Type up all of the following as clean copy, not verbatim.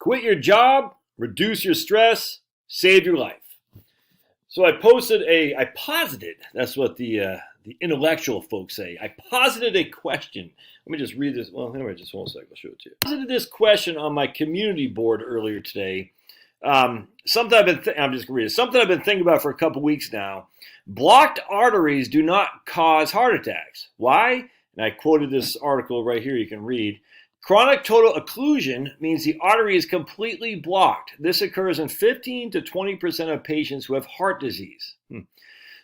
Quit your job, reduce your stress, save your life. So I posited, that's what the intellectual folks say. I posited a question. Let me just read this. Well, anyway, just one second. I'll show it to you. I posited this question on my community board earlier today. Something I've been thinking about for a couple weeks now. Blocked arteries do not cause heart attacks. Why? And I quoted this article right here. You can read. Chronic total occlusion means the artery is completely blocked. This occurs in 15 to 20% of patients who have heart disease.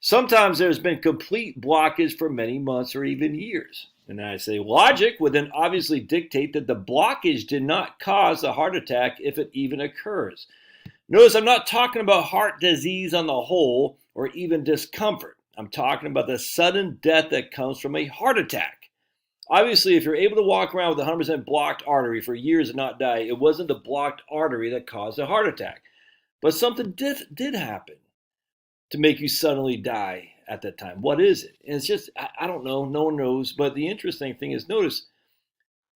Sometimes there's been complete blockage for many months or even years. And I say logic would then obviously dictate that the blockage did not cause the heart attack if it even occurs. Notice I'm not talking about heart disease on the whole or even discomfort. I'm talking about the sudden death that comes from a heart attack. Obviously, if you're able to walk around with a 100% blocked artery for years and not die, it wasn't the blocked artery that caused a heart attack. But something did happen to make you suddenly die at that time. What is it? And it's just, I don't know. No one knows. But the interesting thing is, notice,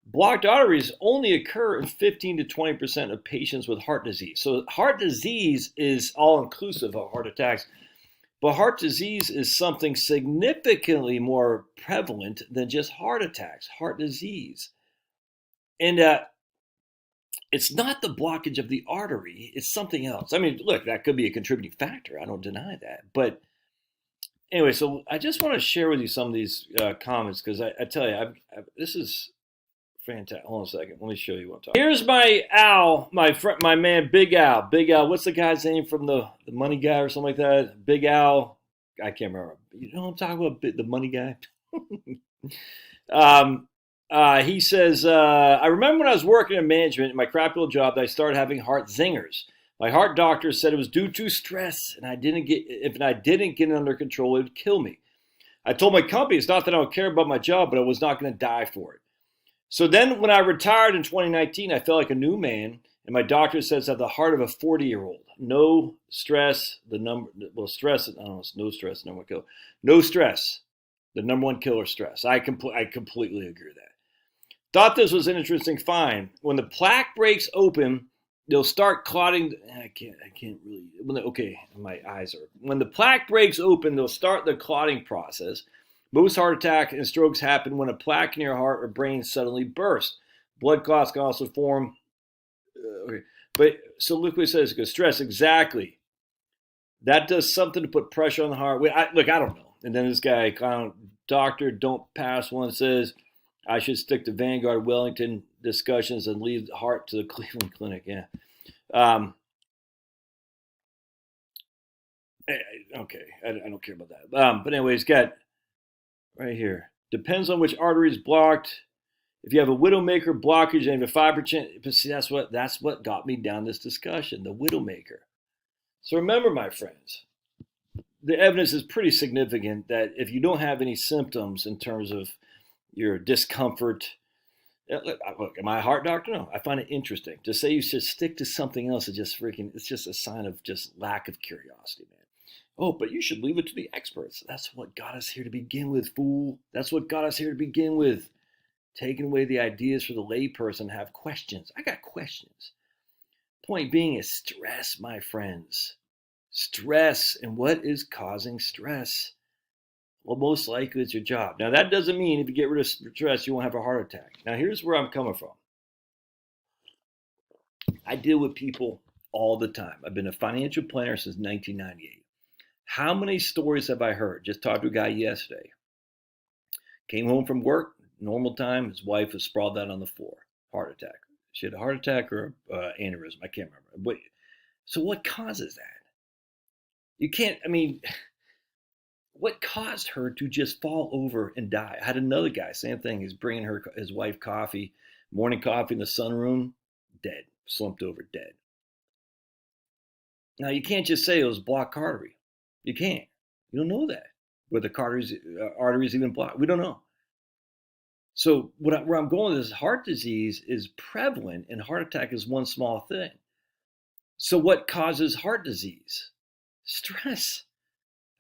blocked arteries only occur in 15 to 20% of patients with heart disease. So heart disease is all-inclusive of heart attacks. But heart disease is something significantly more prevalent than just heart attacks, heart disease. And it's not the blockage of the artery, it's something else. I mean, look, that could be a contributing factor. I don't deny that. But anyway, so I just want to share with you some of these comments because I tell you, this is fantastic. Hold on a second. Let me show you what I'm talking about. Here's my Al, my man, Big Al. Big Al, what's the guy's name from the Money Guy or something like that? Big Al. I can't remember. You know what I'm talking about? The Money Guy? He says, I remember when I was working in management in my crappy little job that I started having heart zingers. My heart doctor said it was due to stress, and if I didn't get it under control, it would kill me. I told my company it's not that I don't care about my job, but I was not going to die for it. So then when I retired in 2019, I felt like a new man, and my doctor says I have the heart of a 40-year-old. No stress, stress, I don't know, it's no stress, number one killer. No stress, the number one killer, stress. I completely agree with that. Thought this was an interesting find. When the plaque breaks open, they'll start clotting. I can't really, okay, my eyes are. When the plaque breaks open, they'll start the clotting process. Most heart attacks and strokes happen when a plaque in your heart or brain suddenly bursts. Blood clots can also form. But so look what it says. Because stress, exactly. That does something to put pressure on the heart. I don't know. And then this guy, doctor, don't pass one, says I should stick to Vanguard Wellington discussions and leave the heart to the Cleveland Clinic. Yeah. Okay, I don't care about that. But anyway, it's got. Right here. Depends on which artery is blocked. If you have a widowmaker blockage and you have a 5%, but see, that's what got me down this discussion, the widowmaker. So remember, my friends, the evidence is pretty significant that if you don't have any symptoms in terms of your discomfort, look, am I a heart doctor? No, I find it interesting. To say you should stick to something else is it's just a sign of just lack of curiosity, man. Oh, but you should leave it to the experts. That's what got us here to begin with, fool. That's what got us here to begin with. Taking away the ideas for the layperson have questions. I got questions. Point being is stress, my friends. Stress. And what is causing stress? Well, most likely it's your job. Now, that doesn't mean if you get rid of stress, you won't have a heart attack. Now, here's where I'm coming from. I deal with people all the time. I've been a financial planner since 1998. How many stories have I heard? Just talked to a guy yesterday. Came home from work, normal time. His wife was sprawled out on the floor. Heart attack. She had a heart attack or aneurysm. I can't remember. But, so what causes that? You can't, what caused her to just fall over and die? I had another guy, same thing. He's bringing his wife coffee, morning coffee in the sunroom, dead, slumped over, dead. Now, you can't just say it was blocked artery. You can't. You don't know that. Where the arteries even blocked. We don't know. So where I'm going with this, heart disease is prevalent and heart attack is one small thing. So what causes heart disease? Stress.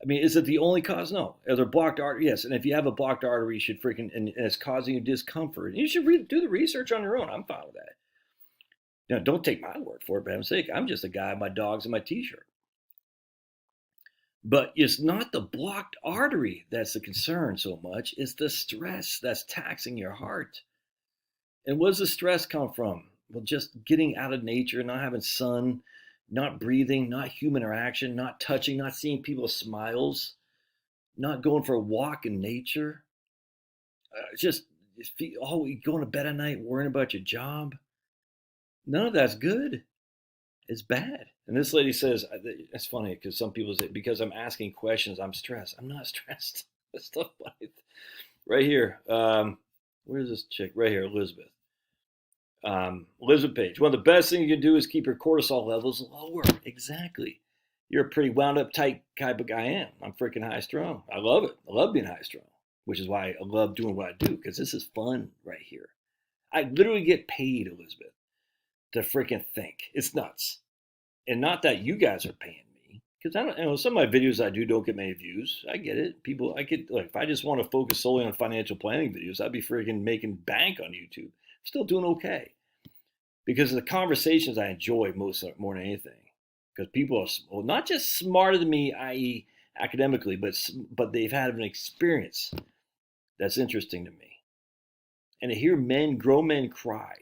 Is it the only cause? No. Are there blocked arteries? Yes. And if you have a blocked artery, you should and it's causing you discomfort. You should do the research on your own. I'm fine with that. Now, don't take my word for it, for heaven's sake. I'm just a guy, my dogs, and my t-shirt. But it's not the blocked artery that's the concern so much. It's the stress that's taxing your heart. And where does the stress come from? Well, just getting out of nature, not having sun, not breathing, not human interaction, not touching, not seeing people's smiles, not going for a walk in nature. Just going to bed at night worrying about your job. None of that's good. It's bad. And this lady says, it's funny because some people say, because I'm asking questions, I'm stressed. I'm not stressed. That's not funny. Right here. Where's this chick? Right here, Elizabeth. Elizabeth Page. One of the best things you can do is keep your cortisol levels lower. Exactly. You're a pretty wound up, tight type of guy. I am. I'm freaking high strung. I love it. I love being high strung, which is why I love doing what I do, because this is fun right here. I literally get paid, Elizabeth, to freaking think. It's nuts. And not that you guys are paying me, because I don't, some of my videos I do don't get many views. I get it. People, I get, like, if I just want to focus solely on financial planning videos, I'd be freaking making bank on YouTube. I'm still doing okay because of the conversations I enjoy more than anything. Because people are, well, not just smarter than me, i.e., academically, but they've had an experience that's interesting to me. And to hear grown men cry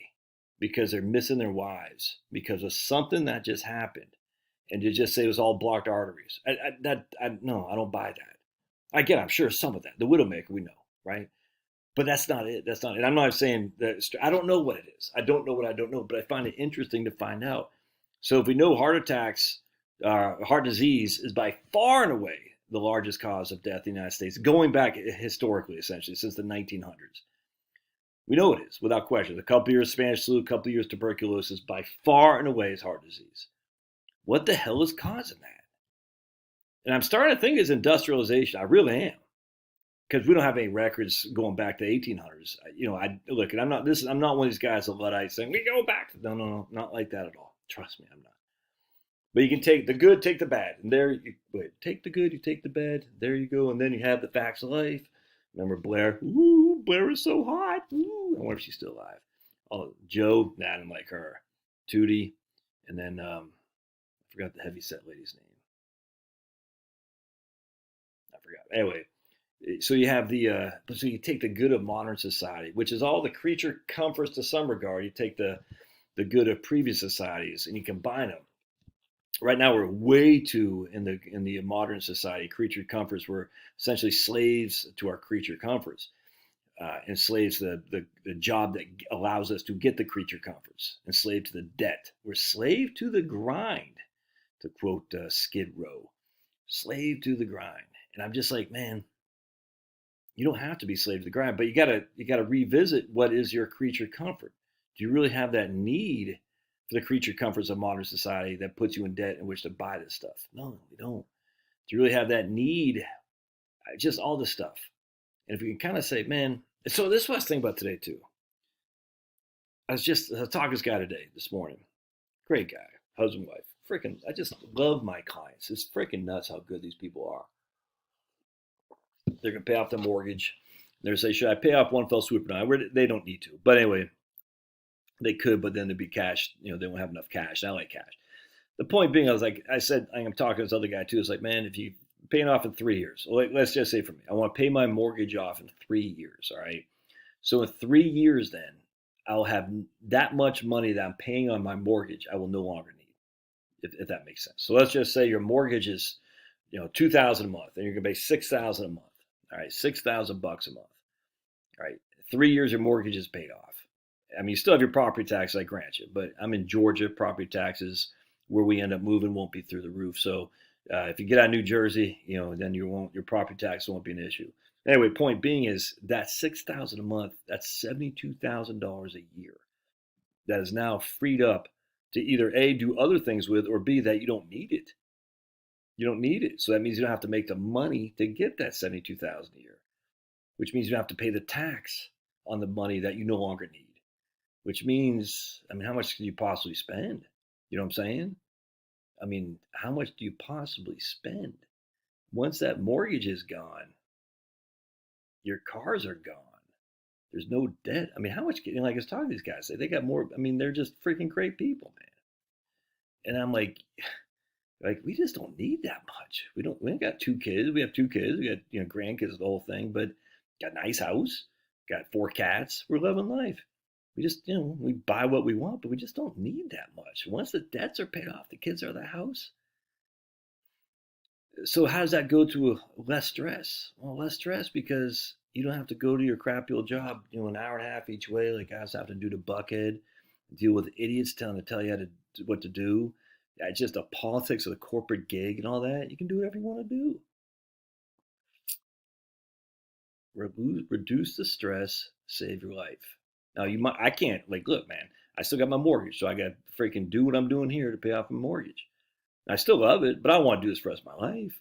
because they're missing their wives because of something that just happened, and to just say it was all blocked arteries, no, I don't buy that. Again, I'm sure some of that, the Widowmaker, we know, right? But that's not it. That's not it. I'm not saying that. I don't know what it is. I don't know what I don't know, but I find it interesting to find out. So if we know heart attacks, heart disease is by far and away the largest cause of death in the United States, going back historically, essentially, since the 1900s. We know it is, without question. A couple years Spanish flu, a couple years tuberculosis, by far and away is heart disease. What the hell is causing that? And I'm starting to think it's industrialization. I really am. Because we don't have any records going back to the 1800s. Look, and I'm not one of these guys, a Luddite, saying we go back. No, not like that at all. Trust me, I'm not. But you can take the good, take the bad, and take the good, you take the bad. There you go, and then you have the facts of life. Remember Blair? Ooh, Blair is so hot. Ooh, I wonder if she's still alive. Oh, Joe, nah, I don't like her. Tootie, and then I forgot the heavyset lady's name. I forgot. Anyway. So you have so you take the good of modern society, which is all the creature comforts to some regard. You take the good of previous societies and you combine them. Right now, we're way too in the modern society. Creature comforts, we're essentially slaves to our creature comforts, and slaves to the job that allows us to get the creature comforts, and slave to the debt. We're slave to the grind, to quote Skid Row, slave to the grind. And I'm just like, man. You don't have to be slave to the grind, but you gotta revisit what is your creature comfort. Do you really have that need for the creature comforts of modern society that puts you in debt in which to buy this stuff? No, you don't. Do you really have that need? Just all this stuff. And if you can kind of say, man, so this is what I was thinking about today too. I was talking to this guy today, this morning. Great guy, husband, wife. Freaking, I just love my clients. It's freaking nuts how good these people are. They're going to pay off the mortgage. They're going to say, should I pay off one fell swoop? No, they don't need to. But anyway, they could, but then there'd be cash. They won't have enough cash. I like cash. The point being, I said, I'm talking to this other guy too. It's like, man, if you pay it off in 3 years, let's just say for me, I want to pay my mortgage off in 3 years. All right. So in 3 years, then I'll have that much money that I'm paying on my mortgage I will no longer need, if that makes sense. So let's just say your mortgage is, $2,000 a month, and you're going to pay $6,000 a month. All right, $6,000 a month. All right, 3 years your mortgage is paid off. I mean, you still have your property tax, I grant you, but I'm in Georgia. Property taxes where we end up moving won't be through the roof. So if you get out of New Jersey, then your property tax won't be an issue. Anyway, point being is that $6,000 a month, that's $72,000 a year. That is now freed up to either A, do other things with, or B, that you don't need it. You don't need it. So that means you don't have to make the money to get that $72,000 a year, which means you don't have to pay the tax on the money that you no longer need, which means, how much can you possibly spend? You know what I'm saying? How much do you possibly spend? Once that mortgage is gone, your cars are gone. There's no debt. I mean, how much? Like I was talking to these guys, they got more. I mean, they're just freaking great people, man. And I'm like we just don't need that much. We don't. We ain't got 2 kids. We have 2 kids. We got grandkids, the whole thing. But got a nice house. Got 4 cats. We're living life. We just we buy what we want, but we just don't need that much. Once the debts are paid off, the kids are the house. So how does that go to less stress? Well, less stress because you don't have to go to your crappy old job, an hour and a half each way, like guys have to do to Buckhead, deal with idiots tell you what to do. It's just the politics of the corporate gig and all that. You can do whatever you want to do. Reduce the stress, save your life. Now I can't look, man. I still got my mortgage, so I got to freaking do what I'm doing here to pay off my mortgage. I still love it, but I want to do this for the rest of my life.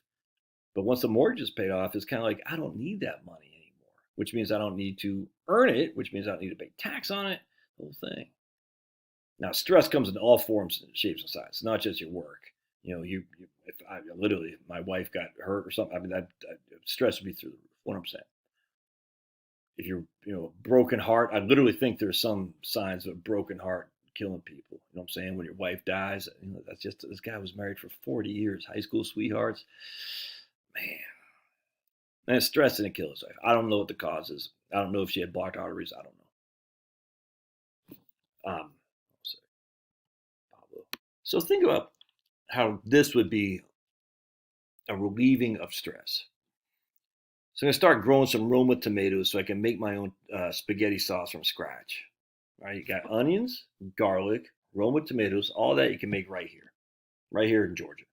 But once the mortgage is paid off, it's kind of like I don't need that money anymore, which means I don't need to earn it, which means I don't need to pay tax on it, the whole thing. Now, stress comes in all forms, shapes, and sizes, not just your work. If I literally, my wife got hurt or something, I mean, that stress would be through the roof, 100%. If you're, broken heart, I literally think there's some signs of a broken heart killing people. You know what I'm saying? When your wife dies, that's just, this guy was married for 40 years, high school sweethearts. Man, and stress didn't kill his wife. I don't know what the cause is. I don't know if she had blocked arteries. I don't know. So think about how this would be a relieving of stress. So I'm gonna start growing some Roma tomatoes so I can make my own spaghetti sauce from scratch. All right, you got onions, garlic, Roma tomatoes, all that you can make right here in Georgia.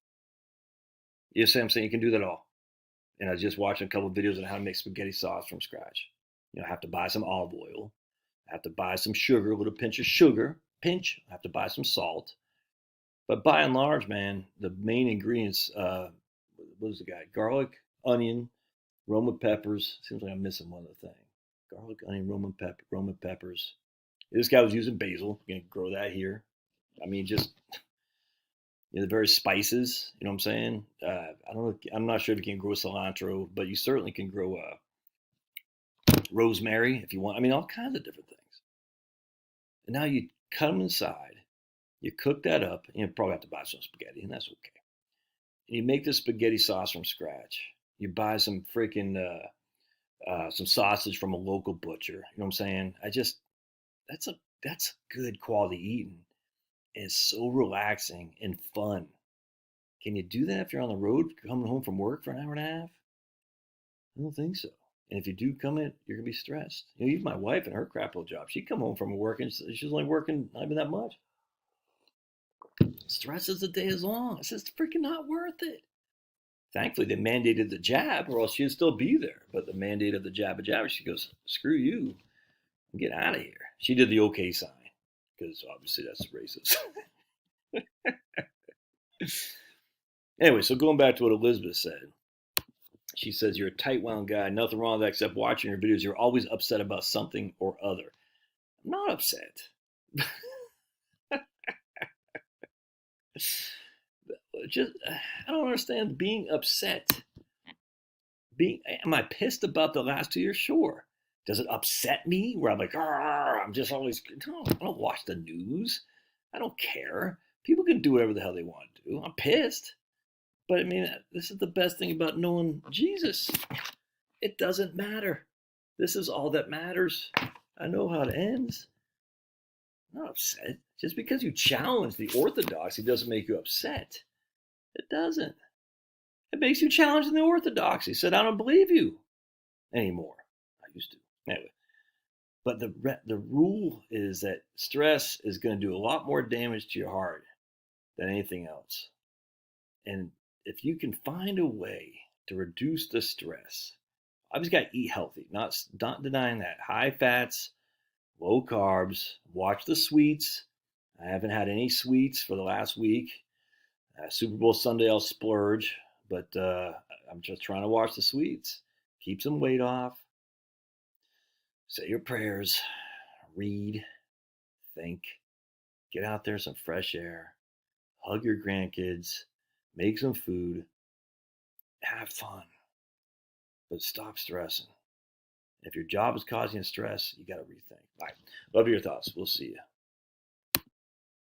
You see what I'm saying? You can do that all. And I was just watching a couple of videos on how to make spaghetti sauce from scratch. I have to buy some olive oil. I have to buy some sugar, a little pinch of sugar. I have to buy some salt. But by and large, man, the main ingredients, what is the guy? Garlic, onion, Roma peppers. Seems like I'm missing one other thing. Garlic, onion, Roma peppers. This guy was using basil. You're going to grow that here. I mean, just the various spices. You know what I'm saying? I don't know. I'm not sure if you can grow cilantro, but you certainly can grow rosemary if you want. I mean, all kinds of different things. And now you cut them inside. You cook that up. You probably have to buy some spaghetti, and that's okay. And you make this spaghetti sauce from scratch. You buy some freaking some sausage from a local butcher. You know what I'm saying? That's good quality eating. And it's so relaxing and fun. Can you do that if you're on the road coming home from work for an hour and a half? I don't think so. And if you do come in, you're gonna be stressed. Even my wife and her crap old job, she'd come home from work and she's only working not even that much. Stress as the day is long. It's just freaking not worth it. Thankfully, they mandated the jab, or else she'd still be there. But the mandate of the jabba jabba, she goes, screw you, get out of here. She did the okay sign, because obviously that's racist. Anyway, so going back to what Elizabeth said, she says, you're a tight-wound guy, nothing wrong with that except watching your videos. You're always upset about something or other. I'm not upset. Just, I don't understand being upset. Am I pissed about the last 2 years? Sure. Does it upset me where I'm like, I'm just always, no, I don't watch the news. I don't care. People can do whatever the hell they want to do. I'm pissed. But I mean, this is the best thing about knowing Jesus. It doesn't matter. This is all that matters. I know how it ends. I'm not upset. Just because you challenge the orthodoxy doesn't make you upset. It doesn't. It makes you challenge the orthodoxy. Said, I don't believe you anymore. I used to. Anyway. But the rule is that stress is going to do a lot more damage to your heart than anything else. And if you can find a way to reduce the stress, obviously got to eat healthy, not denying that. High fats, low carbs, watch the sweets. I haven't had any sweets for the last week. Super Bowl Sunday, I'll splurge, but I'm just trying to watch the sweets. Keep some weight off. Say your prayers. Read. Think. Get out there, some fresh air. Hug your grandkids. Make some food. Have fun. But stop stressing. If your job is causing you stress, you got to rethink. All right. Love your thoughts. We'll see you.